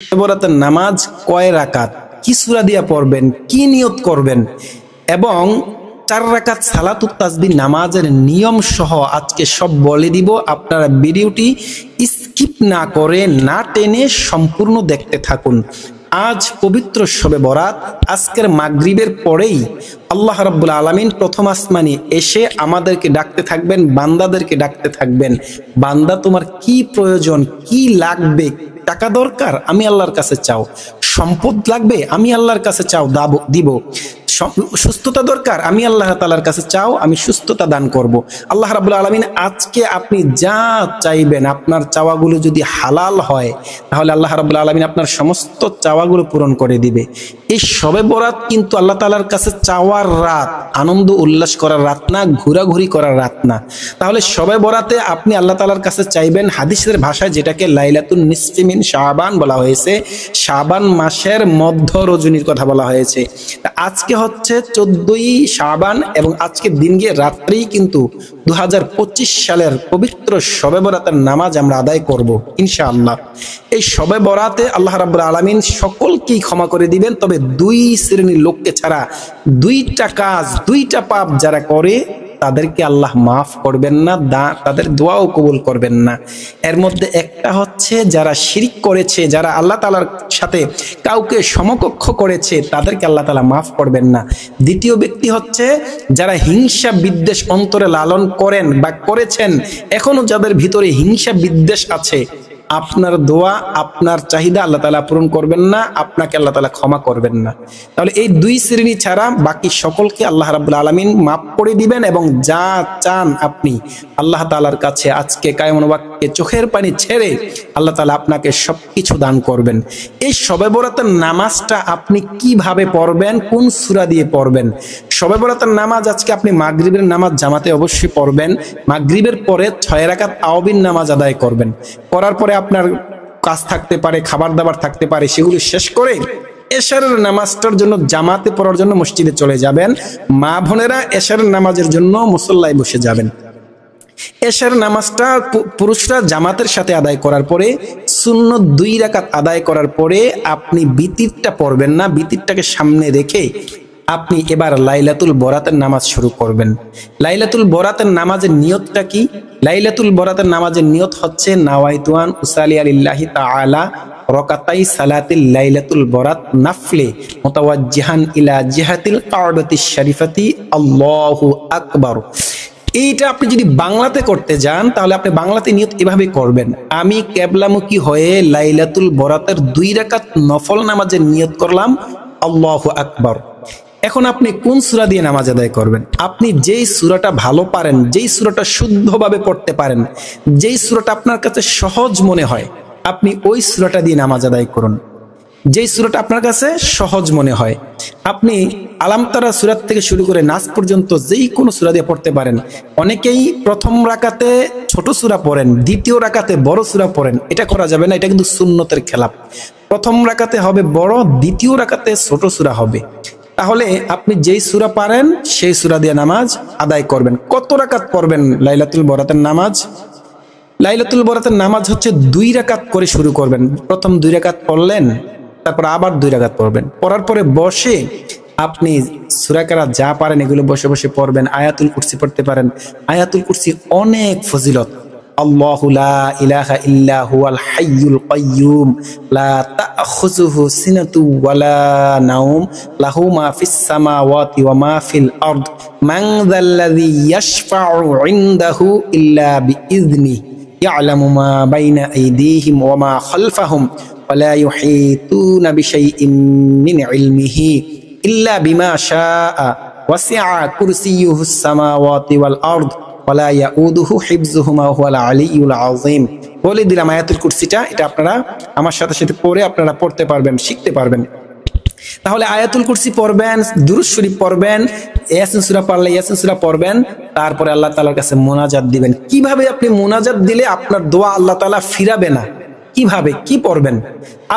বরাতের নামাজ কয় রাকাত, কি সূরা দিয়া পড়বেন, কি নিয়ত করবেন এবং 4 রাকাত সালাতুত তাসবিহ নামাজের নিয়ম সহ আজকে সব বলে দিব। আপনারা ভিডিওটি স্কিপ না করে না টেনে সম্পূর্ণ দেখতে থাকুন। আজ পবিত্র শবে বরাত, আজকের মাগরিবের পরেই আল্লাহ রাব্বুল আলামিন প্রথম আসমানে এসে আমাদেরকে ডাকতে থাকবেন, বান্দাদেরকে ডাকতে থাকবেন, বান্দা তোমার কি প্রয়োজন, কি লাগবে, টাকা দরকার আমি আল্লাহর কাছে চাও, সম্পদ লাগবে আমি আল্লাহর কাছে চাও দিব, সুস্থতা দরকার আমি আল্লাহ তাআলার কাছে চাও আমি সুস্থতা দান করব। আল্লাহ রাব্বুল আলামিন আজকে আপনি যা চাইবেন আপনার চাওয়াগুলো যদি হালাল হয় তাহলে আল্লাহ রাব্বুল আলামিন আপনার সমস্ত চাওয়াগুলো পূরণ করে দিবে। এই শবে বরাত কিন্তু আল্লাহ তাআলার কাছে চাওয়ার রাত, আনন্দ উল্লাস করার রাত না, ঘোরাঘুরি করার রাত না। তাহলে শবে বরাতে আপনি আল্লাহ তাআলার কাছে চাইবেন হাদিসের ভাষায় যেটাকে লাইলাতুন নিসফি মিন শাবান বলা হয়েছে, শাবান মাসের মধ্য রজনীর কথা বলা হয়েছে। আজকে হচ্ছে 14ই শাবান এবং আজকের দিন গিয়ে রাত্রেই কিন্তু 2025 সালের পবিত্র শবে বরাতের নামাজ আমরা আদায় করব ইনশাআল্লাহ। এই শবে বরাতে আল্লাহ রাব্বুল আলামিন সকলকেই ক্ষমা করে দিবেন, তবে 2 শ্রেণীর লোককে ছাড়া, 2টা কাজ 2টা পাপ যারা করে তাদেরকে আল্লাহ মাফ করবেন না, তাদের দোয়াও কবুল করবেন না। এর মধ্যে একটা হচ্ছে যারা শিরিক করেছে, যারা আল্লাহ তাআলার সাথে কাউকে সমকক্ষ করেছে তাদেরকে আল্লাহ তাআলা মাফ করবেন না। দ্বিতীয় ব্যক্তি হচ্ছে যারা হিংসা বিদ্বেষ অন্তরে লালন করেন বা করেছেন, এখনো যাদের ভিতরে হিংসা বিদ্বেষ আছে, আপনার দোয়া আপনার চাহিদা আল্লাহ তাআলা পূরণ করবেন না, আপনাকে আল্লাহ তাআলা ক্ষমা করবেন না। তাহলে এই 2 শ্রেণী ছাড়া বাকি সকলকে আল্লাহ রাব্বুল আলামিন মাফ করে দিবেন এবং যা চান আপনি আল্লাহ তাআলার কাছে আজকে কায়মন ওয়াক্তে চোখের পানি ছেড়ে আল্লাহ তাআলা আপনাকে সবকিছু দান করবেন। এই শবে বরাতের নামাজটা আপনি কিভাবে পড়বেন, কোন সূরা দিয়ে পড়বেন? শবে বরাতের নামাজ আজকে আপনি মাগরিবের নামাজ জামাতে অবশ্যই পড়বেন। মাগরিবের পরে 6 রাকাত তাওবির নামাজ আদায় করবেন। করার পরে আপনার কাজ থাকতে পারে, খাবার দাবার থাকতে পারে, সেগুলো শেষ করে এশারের নামাজটার জন্য জামাতে পড়ার জন্য মসজিদে চলে যাবেন। মা বোনেরা এশারের নামাজের জন্য মুসল্লায় বসে যাবেন। এশার নামাজটা পুরুষরা জামাতের সাথে আদায় করার পরে সুন্নত 2 রাকাত আদায় করার পরে আপনি বিতিরটা পড়বেন না, বিতিরটাকে সামনে রেখে আপনি এবার লাইলাতুল বরাতের নামাজ শুরু করবেন। লাইলাতুল বরাতের নামাজের নিয়তটা কি? লাইলাতুল বরাতের নামাজের নিয়ত হচ্ছে নাওয়াইতুয়ান উসালি আলিল্লাহি তাআলা রাকাতাই সালাতিল লাইলাতুল বরাত নাফলে মুতাওয়াজ্জিহান ইলা জিহাতিল কাবাতিশ শরীফাতি আল্লাহু আকবার। এইটা আপনি যদি বাংলাতে করতে যান তাহলে আপনি বাংলাতে নিয়ত এভাবে করবেন, আমি কিবলামুখী হয়ে লাইলাতুল বরাতের 2 রাকাত নফল নামাজের নিয়ত করলাম, আল্লাহু আকবার। এখন আপনি কোন সূরা দিয়ে নামাজ আদায় করবেন? আপনি যেই সূরাটা ভালো পারেন, যেই সূরাটা শুদ্ধভাবে পড়তে পারেন, যেই সূরাটা আপনার কাছে সহজ মনে হয় আপনি ওই সূরাটা দিয়ে নামাজ আদায় করুন। যেই সূরাটা আপনার কাছে সহজ মনে হয় আপনি আলাম তারা সূরা থেকে শুরু করে নাস পর্যন্ত যেই কোনো সূরা দিয়ে পড়তে পারেন। অনেকেই প্রথম রাকাতে ছোট সূরা পড়েন, দ্বিতীয় রাকাতে বড় সূরা পড়েন, এটা করা যাবে না, এটা কিন্তু সুন্নতের খেলাফ। প্রথম রাকাতে হবে বড়, দ্বিতীয় রাকাতে ছোট সূরা হবে। তাহলে আপনি যেই সূরা পারেন সেই সূরা দিয়ে নামাজ আদায় করবেন। কত রাকাত পড়বেন লাইলাতুল বরাতের নামাজ? লাইলাতুল বরাতের নামাজ হচ্ছে 2 রাকাত করে শুরু করবেন। প্রথম 2 রাকাত পড়লেন, তারপর আবার 2 রাকাত পড়বেন। পড়ার পরে বসে আপনি সূরা কেরাত যা পারেন এগুলো বসে বসে পড়বেন। আয়াতুল কুরসি পড়তে পারেন। আয়াতুল কুরসি অনেক ফজিলত। আল্লাহু লা ইলাহা ইল্লা হুয়াল হাইয়ুল কাইয়্যুম লা তাখুযুহু সিনাতু ওয়ালা নাওম লাহু মা ফিস সামাওয়াতি ওয়া মা ফিল আরদ মান যাল্লাযী ইয়াশফাউ ইনদাহু ইল্লা বিইযনিহি ইয়ালামু মা বাইনা আইদিহিম ওয়া মা খালফাহুম ওয়া লা ইউহিতুনা বিশাইইন মিন ইলমিহি ইল্লা বিমা শাআ ওয়াসিআ কুরসিয়্যুহুস সামাওয়াতি ওয়াল আরদ ওয়ালা ইয়াউদুহু হিফযুহুমা ওয়া হুয়াল আলিয়্যুল আযীম। বলে দিলাম আয়াতুল কুরসিটা, এটা আপনারা আমার সাথে সাথে পড়ে আপনারা পড়তে পারবেন, শিখতে পারবেন। তাহলে আয়াতুল কুরসি পড়বেন, দুরূদ শরীফ পড়বেন, ইয়াসিন সূরা পারলে ইয়াসিন সূরা পড়বেন, তারপরে আল্লাহ তাআলার কাছে মুনাজাত দিবেন। কিভাবে আপনি মুনাজাত দিলে আপনার দোয়া আল্লাহ তাআলা ফিরাবে না? কিভাবে কি পড়বেন?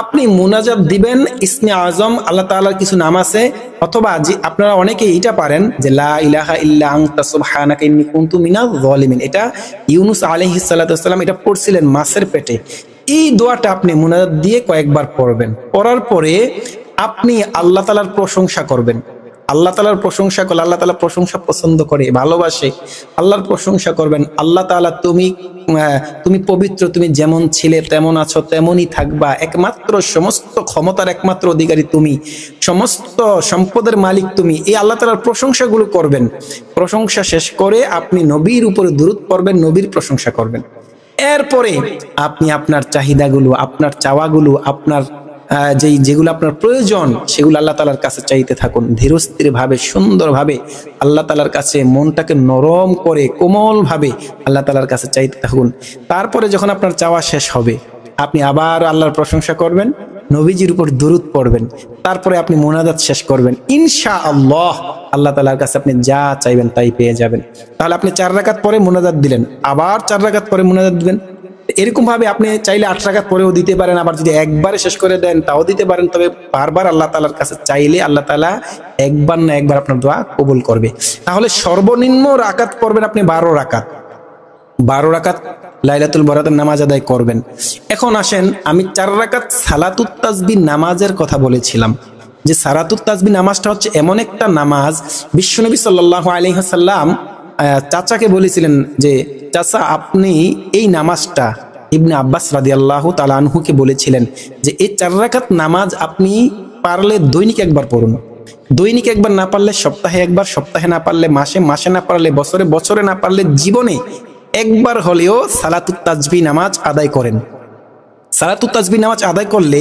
আপনি মুনাজাত দিবেন ইসমে আজম, আল্লাহ তাআলার কিছু নাম আছে, অথবা যে আপনারা অনেকে এটা পারেন যে লা ইলাহা ইল্লা আনতা সুবহানাকা ইন্নী কুনতু মিনাজ জালিমিন। এটা ইউনূস আলাইহিস সালাতু ওয়াস সালাম এটা পড়ছিলেন মাছের পেটে। এই দোয়াটা আপনি মুনাজাত দিয়ে কয়েকবার পড়বেন। পড়ার পরে আপনি আল্লাহ তাআলার প্রশংসা করবেন। আল্লাহ তাআলার প্রশংসা করলে আল্লাহ তাআলা প্রশংসা পছন্দ করে, ভালোবাসে। আল্লাহর প্রশংসা করবেন, আল্লাহ তাআলা তুমি পবিত্র, তুমি যেমন ছিলে তেমন আছো, তেমনই থাকবা, একমাত্র সমস্ত ক্ষমতার একমাত্র অধিকারী তুমি, সমস্ত সম্পদের মালিক তুমি। এই আল্লাহ তাআলার প্রশংসাগুলো করবেন। প্রশংসা শেষ করে আপনি নবীর উপরে দুরূদ পড়বেন, নবীর প্রশংসা করবেন। এরপরে আপনি আপনার চাহিদাগুলো, আপনার চাওয়াগুলো, আপনার যেগুলো আপনার প্রয়োজন সেগুলো আল্লাহ তাআলার কাছে চাইতে থাকুন। ধীরস্থির ভাবে, সুন্দর ভাবে আল্লাহ তাআলার কাছে মনটাকে নরম করে কোমল ভাবে আল্লাহ তাআলার কাছে চাইতে থাকুন। তারপরে যখন আপনার চাওয়া শেষ হবে আপনি আবার আল্লাহর প্রশংসা করবেন, নবীজির উপর দুরূদ পড়বেন, তারপরে আপনি মুনাজাত শেষ করবেন। ইনশাআল্লাহ আল্লাহ তাআলার কাছে আপনি যা চাইবেন তাই পেয়ে যাবেন। তাহলে আপনি 4 রাকাত পরে মুনাজাত দিলেন, আবার 4 রাকাত পরে মুনাজাত দিবেন। এরকম ভাবে আপনি চাইলে 8 রাকাত পরেও দিতে পারেন, আবার যদি একবারে শেষ করে দেন তাও দিতে পারেন। তবে বারবার আল্লাহ তাআলার কাছে চাইলে আল্লাহ তাআলা একবার না একবার আপনার দোয়া কবুল করবে। তাহলে সর্বনিম্ন রাকাত পড়বেন আপনি 12 রাকাত। 12 রাকাত লাইলাতুল বরাতের নামাজ আদায় করবেন। এখন আসেন, আমি 4 রাকাত সালাতুত তাসবিহ নামাজের কথা বলেছিলাম, যে সালাতুত তাসবিহ নামাজটা হচ্ছে এমন একটা নামাজ, বিশ্বনবী সাল্লাল্লাহু আলাইহি ওয়াসাল্লাম চাচাকে বলেছিলেন যে চাচা আপনি এই নামাজটা, ইবনে আব্বাস রাদিয়াল্লাহু তাআলা আনহুকে বলেছিলেন যে এই 4 রাকাত নামাজ আপনি পারলে দৈনিক একবার পড়ুন। দৈনিক একবার না পারলে সপ্তাহে একবার, সপ্তাহে না পারলে মাসে, মাসে না পারলে বছরে, বছরে না পারলে জীবনে একবার হলেও সালাতুত তাসবিহ নামাজ আদায় করেন। সালাতুত তাসবিহ নামাজ আদায় করলে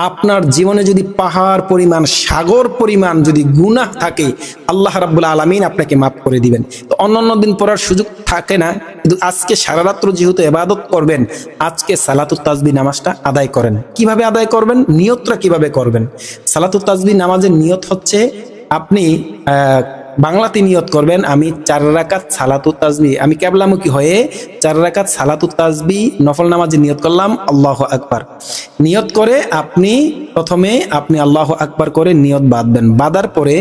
আপনার জীবনে যদি পাহাড় পরিমাণ, সাগর পরিমাণ যদি গুনাহ থাকে আল্লাহ রাব্বুল আলামিন আপনাকে মাফ করে দিবেন। তো অন্যান্য দিন পড়ার সুযোগ থাকে না, কিন্তু আজকে সারা রাত্র যেহেতু ইবাদত করবেন, আজকে সালাতুত তাসবিহ নামাজটা আদায় করেন। কিভাবে আদায় করবেন, নিয়তটা কিভাবে করবেন? সালাতুত তাসবিহ নামাজের নিয়ত হচ্ছে আপনি বাংলাতে নিয়ত করবেন, আমি 4 রাকাত সালাতুত তাসবিহ, আমি কিবলামুখী হয়ে 4 রাকাত সালাতুত তাসবিহ নফল নামাজে নিয়ত করলাম, আল্লাহু আকবার। নিয়ত করে আপনি প্রথমে আল্লাহু আকবার করে নিয়ত বাঁধবেন। বাঁধার পরে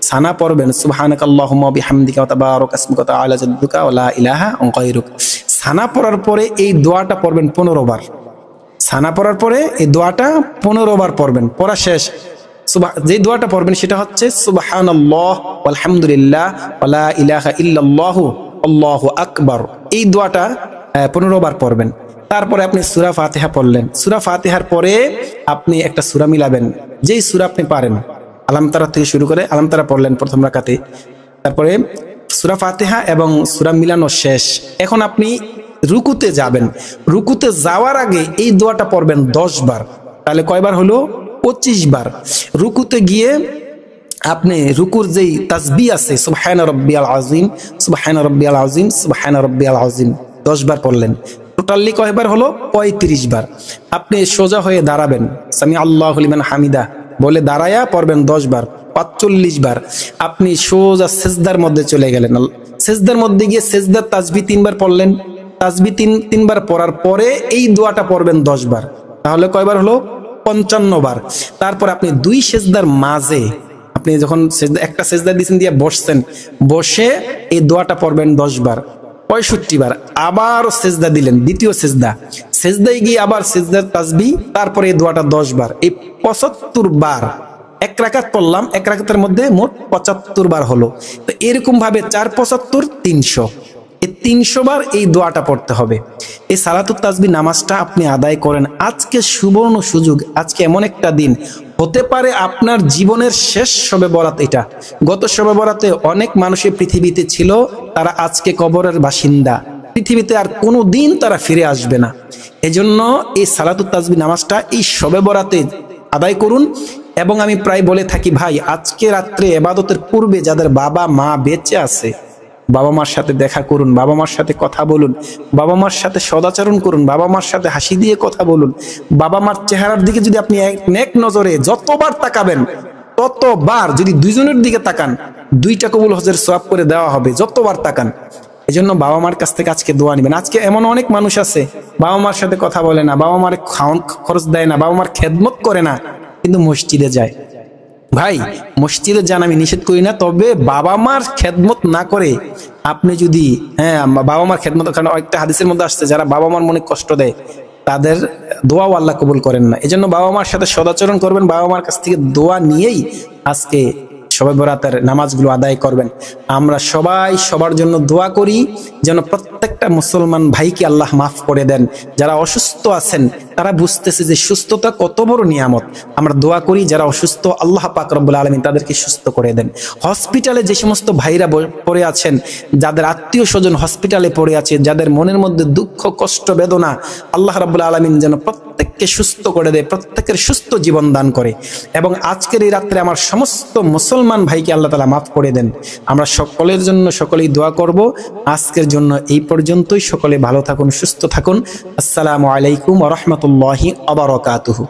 সানা পড়বেন, সুবহানাকাল্লাহুম্মা ওয়া বিহামদিকা ওয়া তাবারাকা ইসমুকা ওয়া তাআলা জাদ্দুকা ওয়া লা ইলাহা গায়রুক। সানা পড়ার পরে এই দোয়াটা পড়বেন 15 বার। সানা পড়ার পরে এই দোয়াটা 15 বার পড়বেন। পড়া শেষ যে দোয়াটা পড়বেন সেটা হচ্ছে সুবহানাল্লাহ ওয়ালহামদুলিল্লাহ ওয়া লা ইলাহা ইল্লাল্লাহু আল্লাহু আকবার। এই দোয়াটা 15 বার পড়বেন। তারপরে আপনি সূরা ফাতিহা পড়লেন। সূরা ফাতিহার পরে আপনি একটা সূরা মিলাবেন, যেই সূরা আপনি পারেন। আলাম তারা থেকে শুরু করে আলাম তারা পড়লেন প্রথম রাকাতে, তারপরে সূরা ফাতিহা এবং সূরা মিলানো শেষ। এখন আপনি রুকুতে যাবেন। রুকুতে যাওয়ার আগে এই দোয়াটা পড়বেন 10 বার। তাহলে কয়বার হলো? 25 বার। রুকুতে গিয়ে আপনি রুকুর যেই তাসবিহ আছে, সুবহান রাব্বিয়াল আযীম, সুবহান রাব্বিয়াল আযীম, সুবহান রাব্বিয়াল আযীম 10 বার পড়লেন। টোটালি কয়বার হলো? 35 বার। আপনি সোজা হয়ে দাঁড়াবেন, সামি আল্লাহু লিমান হামিদা বলে দাঁড়ায়া পড়বেন 10 বার, 45 বার। আপনি সোজা সিজদার মধ্যে চলে গেলেন। সিজদার মধ্যে গিয়ে সিজদার তাসবিহ 3 বার পড়লেন। তাসবিহ 3 বার পড়ার পরে এই দোয়াটা পড়বেন 10 বার। তাহলে কয়বার হলো? 55 বার। তারপর আপনি 2 সিজদার মাঝে, আপনি যখন একটা সিজদা দিয়েছেন দিয়ে বসছেন, বসে এই দোয়াটা পড়বেন 10 বার, 65 বার। আবার সিজদা দিলেন, দ্বিতীয় সিজদা, সিজদায় গিয়ে আবার সিজদার তাসবিহ, তারপরে এই দোয়াটা 10 বার। এই 75 বার। 1 রাকাত পড়লাম, 1 রাকাতের মধ্যে মোট 75 বার হলো। তো এরকম ভাবে 4 75 300, এই 300 বার এই দোয়াটা পড়তে হবে। এই সালাতুত তাসবিহ নামাজটা আপনি আদায় করেন। আজকে সুবর্ণ সুযোগ, আজকে এমন একটা দিন, হতে পারে আপনার জীবনের শেষ শবে বরাত এটা। গত শবে বরাতে অনেক মানুষই পৃথিবীতে ছিল, তারা আজকে কবরের বাসিন্দা, পৃথিবীতে আর কোনো দিন তারা ফিরে আসবে না। এজন্য এই সালাতুত তাসবিহ নামাজটা এই শবে বরাতে আদায় করুন। এবং আমি প্রায় বলে থাকি, ভাই আজকে রাত্রে ইবাদতের পূর্বে যাদের বাবা মা বেঁচে আছে, বাবা মার সাথে দেখা করুন, বাবা মার সাথে কথা বলুন, বাবা মার সাথে সদাচরণ করুন, বাবা মার সাথে হাসি দিয়ে কথা বলুন। বাবা মার চেহারার দিকে যদি আপনি নেক নজরে যতবার তাকাবেন, ততবার, যদি দুইজনের দিকে তাকান, 2টা কবুল হজের সওয়াব করে দেওয়া হবে, যতবার তাকান। এজন্য বাবা মার কাছ থেকে আজকে দোয়া নেবেন। আজকে এমন অনেক মানুষ আছে বাবা মার সাথে কথা বলে না, বাবা মার খাওয়ান খরচ দেয় না, বাবা মার খেদমত করে না, কিন্তু মসজিদে যায়। ভাই মসজিদে যান আমি নিষেধ করি না, তবে বাবা মার খেদমত না করে আপনি যদি বাবা মার খেদমত, কারণ একটা হাদিসের মধ্যে আসছে যারা বাবা মার মনে কষ্ট দেয় তাদের দোয়াও আল্লাহ কবুল করেন না। এজন্য বাবা মার সাথে সদাচরণ করবেন, বাবা মার কাছ থেকে দোয়া নিয়েই আজকে শবে বরাতের নামাজগুলো আদায় করবেন। আমরা সবাই সবার জন্য দোয়া করি যেন প্রত্যেকটা মুসলমান ভাইকে আল্লাহ মাফ করে দেন। যারা অসুস্থ আছেন তারা বুঝতেছে যে সুস্থতা কত বড় নিয়ামত। আমরা দোয়া করি যারা অসুস্থ আল্লাহ পাক রব্বুল আলামিন তাদেরকে সুস্থ করে দেন। হসপিটালে যে সমস্ত ভাইরা পড়ে আছেন, যাদের আত্মীয় স্বজন হসপিটালে পড়ে আছে, যাদের মনের মধ্যে দুঃখ কষ্ট বেদনা, আল্লাহ রাব্বুল আলামিন যেন প্রত্যেককে সুস্থ করে দেয়, প্রত্যেকের সুস্থ জীবন দান করে। এবং আজকের এই রাত্রে আমার সমস্ত মুসলমান ভাইকে আল্লাহ তাআলা মাফ করে দেন। আমরা সকলের জন্য সকলেই দোয়া করব। আজকের জন্য এই পর্যন্তই। সকলে ভালো থাকুন, সুস্থ থাকুন। আসসালামু আলাইকুম ওয়া রাহমাতুল্লাহি ওয়া বারাকাতুহু।